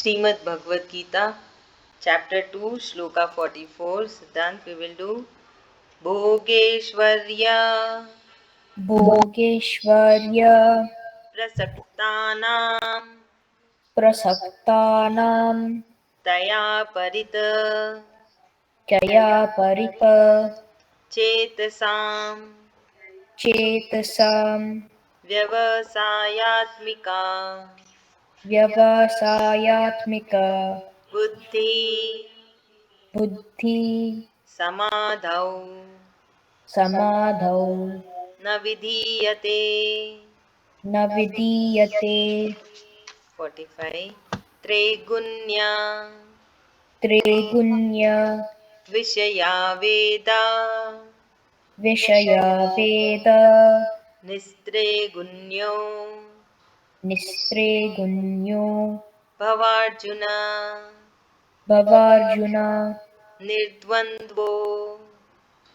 Srimad Bhagavad Gita, chapter 2, sloka 44. Siddhant, we will do Bhogeshwarya भोगेश्वर्य Prasaktanam प्रसक्तानां Taya Parita जयापरित Chetasam चेतसां Vyavasayatmika व्यवसायात्मिक Buddhi बुद्धि Samadhau समाधौ Na Vidhiyate. न विधीयते 45 Tregunya त्रिगुण्य Vishaya Veda विषया वेद Nistregunyo निस्त्रिगुण्यो Bhavarjuna भवार्जुन Nirdvandvo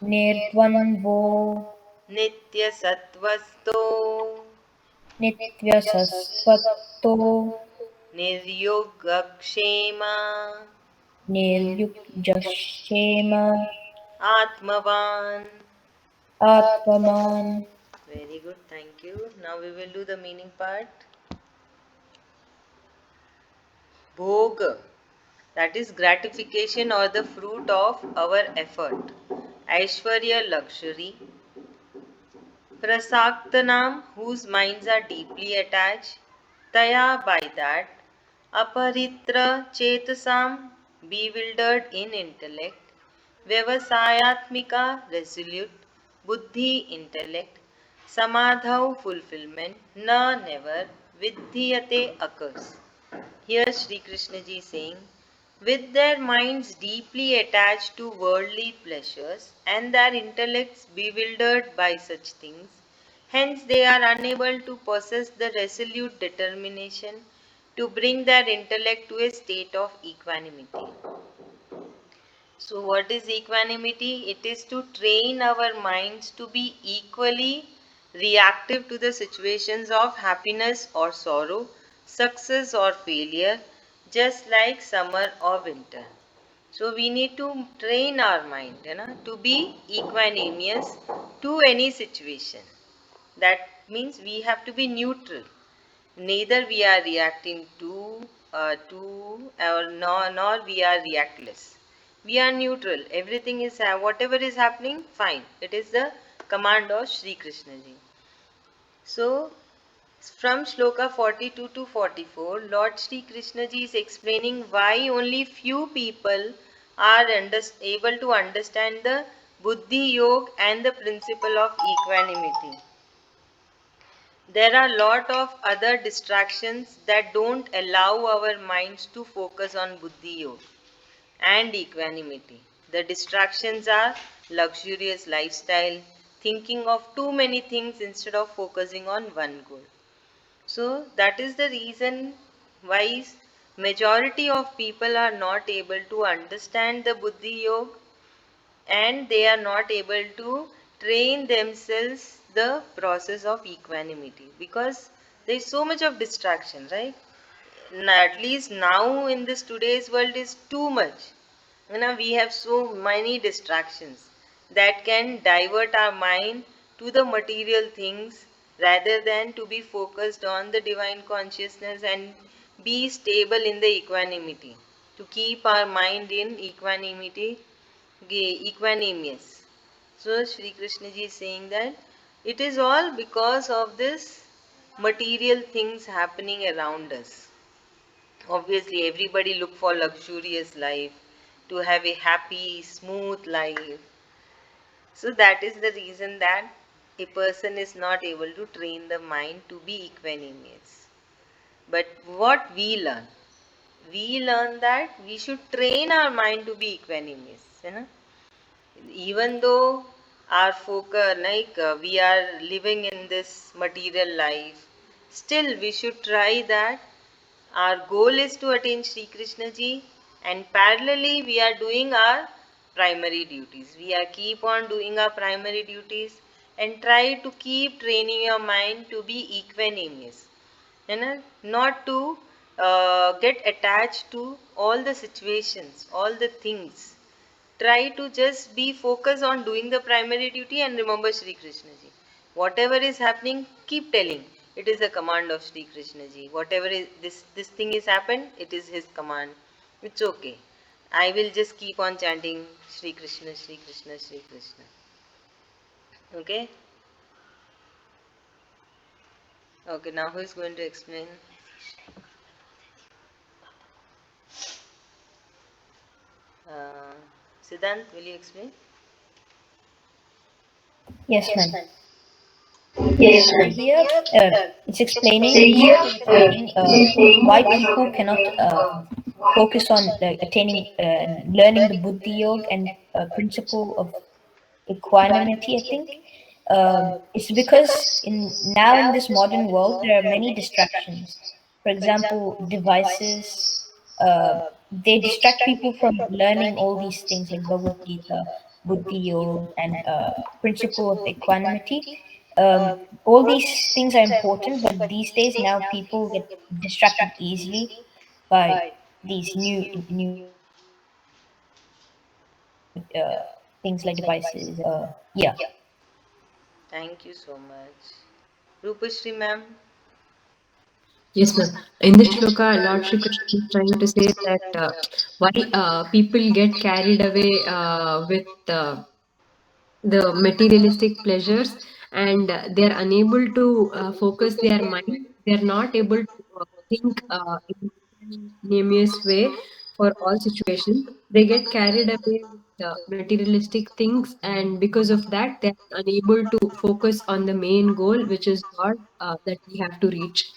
निर्द्वन्द्वो Nitya Sattvasto नित्यसस्त्वतो Niryogakshema निर्युक्तक्षेम Atmavan. आत्मवान् Very good, thank you. Now we will do the meaning part. Bhog, that is gratification or the fruit of our effort. Aishwarya, luxury. Prasaktanam, whose minds are deeply attached. Taya, by that. Aparitra chetasam, bewildered in intellect. Vyavasayatmika, resolute. Buddhi, intellect. Samadhau, fulfillment. Na, never. Vidhyate, occurs. Here Sri Krishna ji is saying, with their minds deeply attached to worldly pleasures and their intellects bewildered by such things, hence they are unable to possess the resolute determination to bring their intellect to a state of equanimity. So, what is equanimity? It is to train our minds to be equally reactive to the situations of happiness or sorrow, success or failure, just like summer or winter. So, we need to train our mind to be equanimous to any situation. That means we have to be neutral. Neither we are reacting to or nor we are reactless. We are neutral. Everything is whatever is happening, fine. It is the command of Sri Krishna ji. So from sloka 42 to 44, Lord Sri Krishna ji is explaining why only few people are able to understand the Buddhi Yoga and the principle of equanimity. There are a lot of other distractions that don't allow our minds to focus on Buddhi Yoga and equanimity. The distractions are luxurious lifestyle, thinking of too many things instead of focusing on one goal. So that is the reason why majority of people are not able to understand the Buddhi Yoga and they are not able to train themselves the process of equanimity because there is so much of distraction, right? At least now in this today's world is too much. We have so many distractions that can divert our mind to the material things rather than to be focused on the divine consciousness and be stable in the equanimity. To keep our mind in equanimity, equanimous. So Sri Krishna ji is saying that it is all because of this material things happening around us. Obviously, everybody look for luxurious life, to have a happy, smooth life. So that is the reason that a person is not able to train the mind to be equanimous. But what we learn? We learn that we should train our mind to be equanimous. Even though our focus, we are living in this material life, still we should try that. Our goal is to attain Sri Krishna ji, and parallelly we are doing our primary duties. We are keep on doing our primary duties and try to keep training your mind to be equanimous. Not to get attached to all the situations, all the things. Try to just be focused on doing the primary duty and remember Sri Krishna ji. Whatever is happening, keep telling. It is a command of Sri Krishna ji. Whatever is this thing is happened, it is his command. It's okay. I will just keep on chanting Sri Krishna, Sri Krishna, Sri Krishna. Okay? Okay, now who is going to explain? Uh, Siddhant, will you explain? Yes, ma'am. Yes, So ma'am. here, it's So explaining here, it's why explaining people cannot focus on attaining, learning the buddhi yoga and principle of equanimity. I think it's because now in this modern world there are many distractions. For example, devices. They distract people from learning all these things like Bhagavad Gita, buddhi yoga, and principle of equanimity. All these things are important, but these days now people get distracted easily by these new things like devices. Yeah. Thank you so much. Rupashri ma'am. yes, ma'am. In this shloka, Lord Shri Krishna is trying to say that why people get carried away with the materialistic pleasures, and they're unable to focus their mind. They're not able to think in an harmonious way for all situations. They get carried away with materialistic things, and because of that, they're unable to focus on the main goal, which is God, that we have to reach.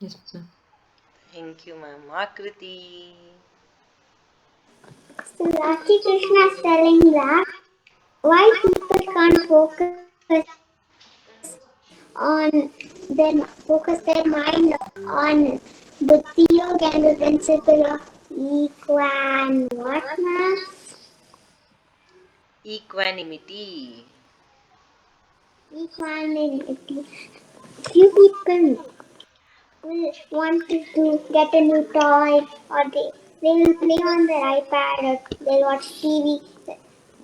Yes, ma'am. Thank you, ma'am. Akriti. So Lati Krishna is telling that why people can't focus their mind on buddhi yoga and the principle of what ma'am? Equanimity. Equanimity. Few people will want to get a new toy, or they will play on their iPad, or they'll watch TV.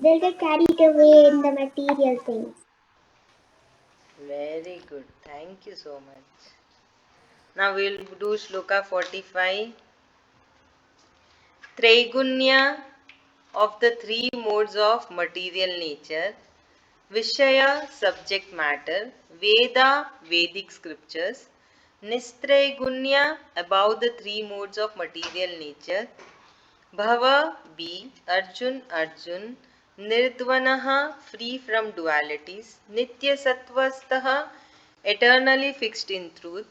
They'll get carried away in the material things. Very good. Thank you so much. Now we'll do Shloka 45. Traigunya of the three modes of material nature. Vishaya, subject matter. Veda, Vedic scriptures. Nistraigunya, about the three modes of material nature. Bhava, be. Arjun, Arjun. Nirdvanaha, free from dualities. Nitya Sattvastaha, eternally fixed in truth.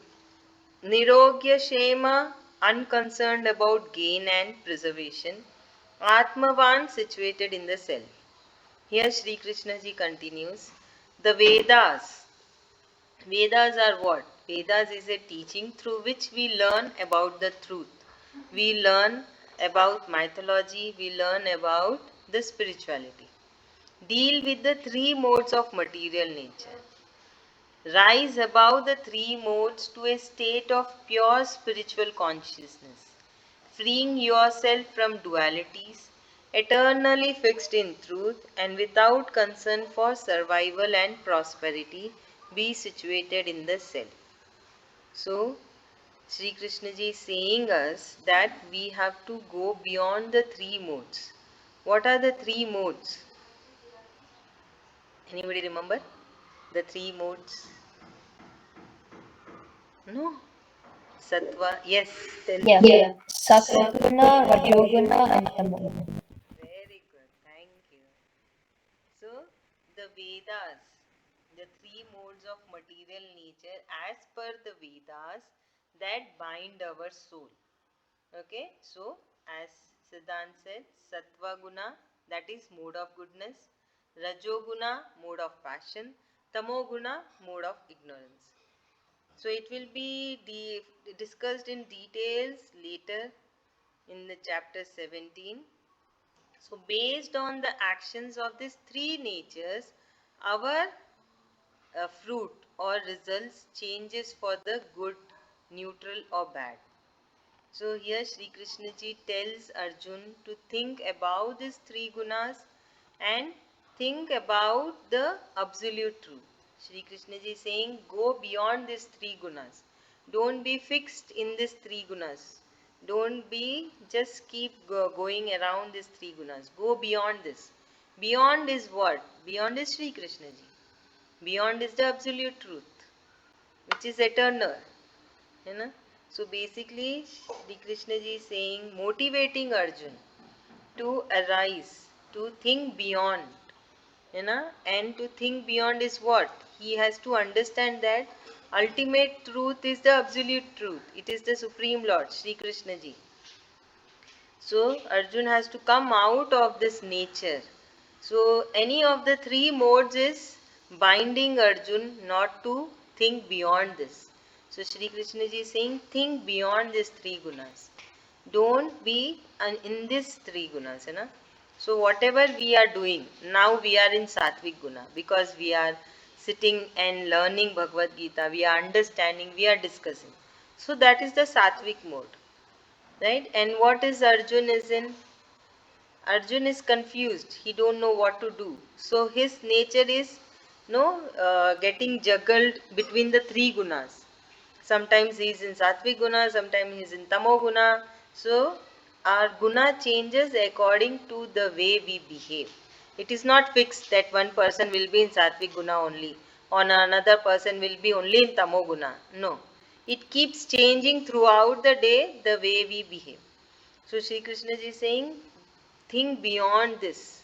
Nirogya Shema, unconcerned about gain and preservation. Atmavan, situated in the self. Here Sri Krishna ji continues. The Vedas. Vedas are what? Vedas is a teaching through which we learn about the truth. We learn about mythology, we learn about the spirituality. Deal with the three modes of material nature. Rise above the three modes to a state of pure spiritual consciousness, freeing yourself from dualities, eternally fixed in truth, and without concern for survival and prosperity, be situated in the self. So, Sri Krishna ji is saying us that we have to go beyond the three modes. What are the three modes? Anybody remember the three modes? No? Sattva, yes, tell me. Yeah. Yeah. Satguna, Rajoguna, and Tamoguna. Very good, thank you. So, the Vedas, the three modes of material nature, as per the Vedas, that bind our soul. Okay, so as Siddhant said, Sattva Guna, that is mode of goodness, Rajoguna, mode of passion, Tamoguna, mode of ignorance. So it will be discussed in details later in the chapter 17. So based on the actions of these three natures, our fruit or results changes for the good neutral or bad. So here Sri Krishna ji tells Arjun to think about these three gunas and think about the absolute truth. Sri Krishna ji is saying, go beyond these three gunas. Don't be fixed in these three gunas. Don't be just keep going around these three gunas. Go beyond this. Beyond is what? Beyond is Sri Krishna ji. Beyond is the absolute truth, which is eternal. है ना? So basically Shri Krishna ji is saying, motivating Arjun to arise, to think beyond, है ना? And to think beyond is what? He has to understand that ultimate truth is the absolute truth. It is the Supreme Lord, Shri Krishna ji. So Arjun has to come out of this nature. So any of the three modes is binding Arjun not to think beyond this. So Shri Krishna ji is saying, think beyond these three gunas. Don't be in these three gunas. Hai na? So whatever we are doing, now we are in Satvik Guna because we are sitting and learning Bhagavad Gita, we are understanding, we are discussing. So that is the Satvik mode. Right? And what is Arjun is in? Arjun is confused. He don't know what to do. So his nature is getting juggled between the three gunas. Sometimes he is in Sattvic guna, sometimes he is in Tamo guna. So our guna changes according to the way we behave. It is not fixed that one person will be in Sattvic guna only, or another person will be only in Tamo guna. No. It keeps changing throughout the day the way we behave. So Sri Krishna ji is saying, think beyond this.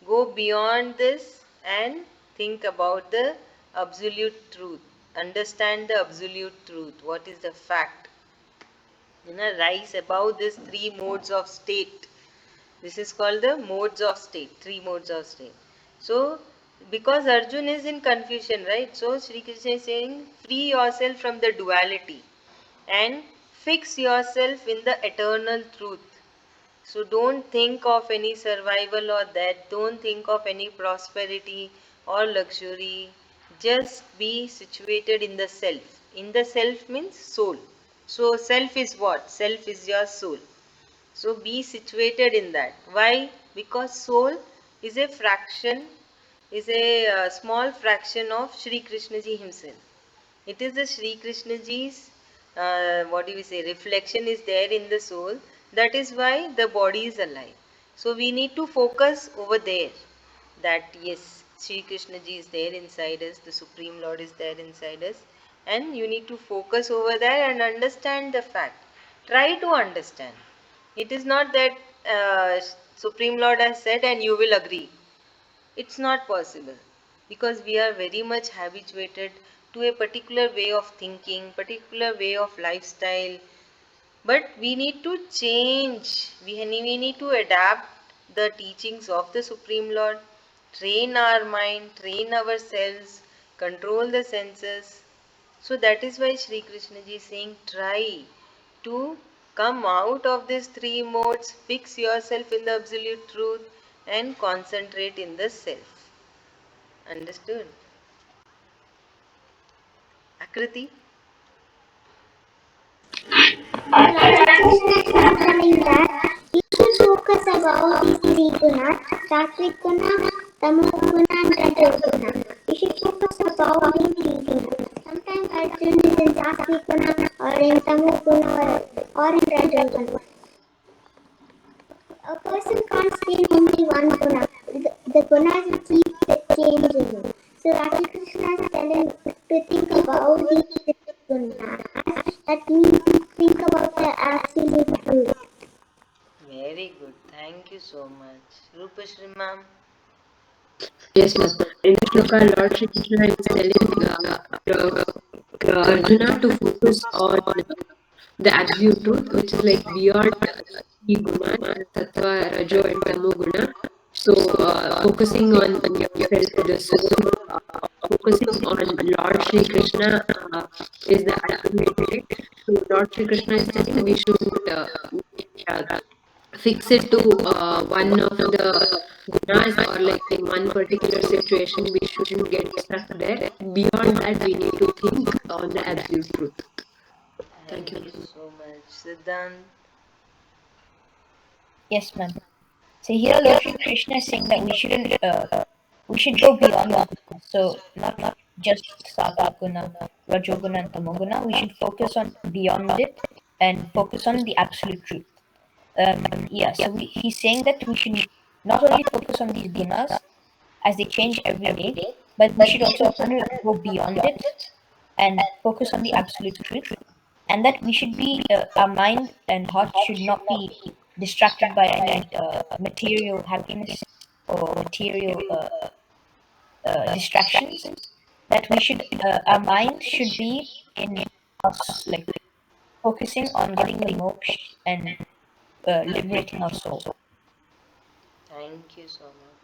Go beyond this and think about the absolute truth. Understand the absolute truth. What is the fact? Rise above these three modes of state. This is called the modes of state, three modes of state. So, because Arjun is in confusion, right? So, Sri Krishna is saying, free yourself from the duality and fix yourself in the eternal truth. So don't think of any survival or death. Don't think of any prosperity or luxury. Just be situated in the self. In the self means soul. So self is what? Self is your soul. So be situated in that. Why? Because soul is a fraction, is a small fraction of Sri Krishna ji himself. It is the Sri Krishna ji's, reflection is there in the soul. That is why the body is alive. So we need to focus over there. That yes, Sri Krishna ji is there inside us, the Supreme Lord is there inside us. And you need to focus over there and understand the fact. Try to understand. It is not that Supreme Lord has said and you will agree. It's not possible because we are very much habituated to a particular way of thinking, particular way of lifestyle. But we need to change. We need to adapt the teachings of the Supreme Lord, train our mind, train ourselves, control the senses. So that is why Sri Krishna ji is saying, try to come out of these three modes, fix yourself in the absolute truth and concentrate in the self. Understood? Akriti? Krishna is telling that we should focus about these three gunas, Sattvic guna, Tamo guna and Rajo guna. We should focus about these three gunas. Sometimes Arjun is in Sattvic guna or in Tamo guna or in Rajo guna. A person can't stay in only one guna. The gunas will keep changing. So Radha Krishna is telling to think about these three gunas. That means think about the absolute truth. Very good. Thank you so much. Rupashri ma'am. Yes, ma'am. In the sloka, Lord Shri Krishna is telling Arjuna to focus on the absolute truth, which is like beyond the guna, sattva, rajo, and tamo guna. So, focusing on yourself, the soul, focusing on Lord Shri Krishna is the ultimate way. So, Lord Shri Krishna is telling we should fix it to one of the gunas or like in one particular situation we shouldn't get stuck there. Beyond that we need to think on the absolute truth. Thank you so much, Siddhant. Yes, ma'am. So here Lord Sri Krishna is saying that we should go beyond the guna. So not just sattvic guna, rajoguna and tamoguna. We should focus on beyond it and focus on the absolute truth. Yeah, so he's saying that we should not only focus on these gunas as they change every day, but we should also go beyond it and focus on the absolute truth, and that we should be our mind and heart should not be distracted by any material happiness or material distractions. That we should our mind should be in us, like focusing on getting the moksha and liberating our soul. Thank you so much.